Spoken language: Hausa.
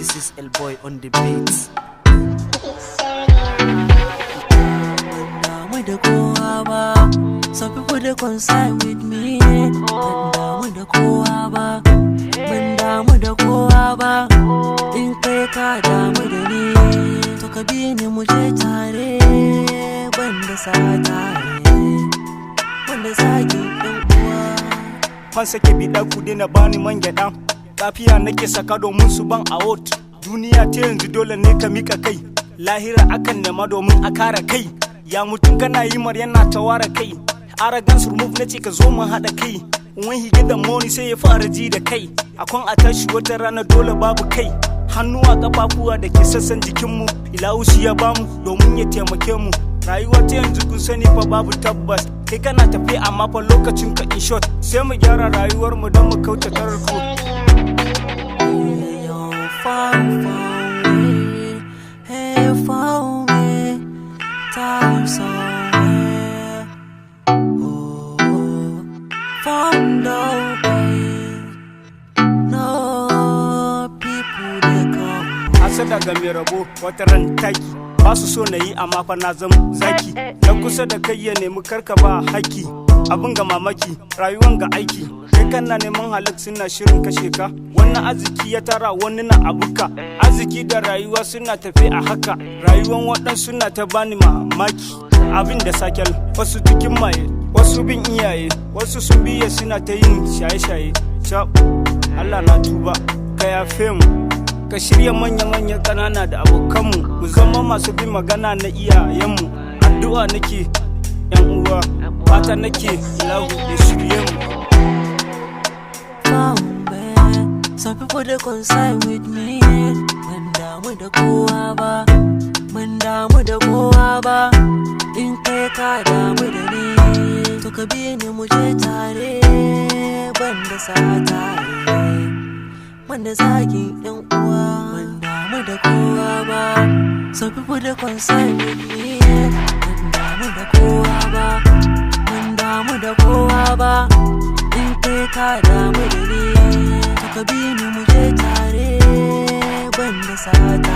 This is elboy on the beats. Some people they concern with me. With the koaba, with the koaba. In kai da with the ni. To kabini muje tare, banda sa tare, banda sagi dan uwa. Fan sake bida ku dena bani man gyada. Kafiya nake saka domin su ban award. Duniya ta yanzu dole ne ka mika kai. Lahira akan nema domin a kare kai. Ya mutun kana yi mar yana tawara kai. Arrogance remove nace ka zo mu hada kai. When he get the money sai ya fara ji da kai. Akon a tashi wata rana dole babu kai. Hannuwa kafafuwa da ke sassan jikinmu Ilahu shi ya bamu domin ya taimake mu. Rayuwa ta yanzu kun sani fa babu tabbas. Kai kana tafi amma fa lokacin ka in short. Sai mu gyara rayuwar mu don mu kauce tarko. Asada ga mai rabo wata ran taki ba su so na yi amma fa na zama zaki. Dan kusa da kai ya nemi karka ba haki. Abin ga mamaki rayuwan ga aiki. Kai kana neman halak suna shirin kashe ka. Wannan arziki ya tara wani na abuka. Arziki da rayuwa suna tafi a haka. Rayuwan waɗansu suna ta bani mamaki. Abin da sakel wasu cikin maye, wasu bin iyaye, wasu sun biye suna ta yin shaye-shaye. Allah na tuba ka yafe mu. Ka shirya manya-manyan ƙanana da abokanmu. Mu zama masu bin magana na iyayenmu. Addu'a nake yan uwa, fata nake Ilahu ya shirye mu. Some people they concern with me. Banda mu da kowa ba, banda mu da kowa ba. In kai ka damu da ni, to ka bi ni mu je tare, banda sa tare, banda zagin yan uwa. Banda mu da kowa ba. Some people they concern with me. Banda mu da kowa ba, banda mu da kowa ba. In kai ka damu da ni, to ka bi ni mu je tare, banda sa tare.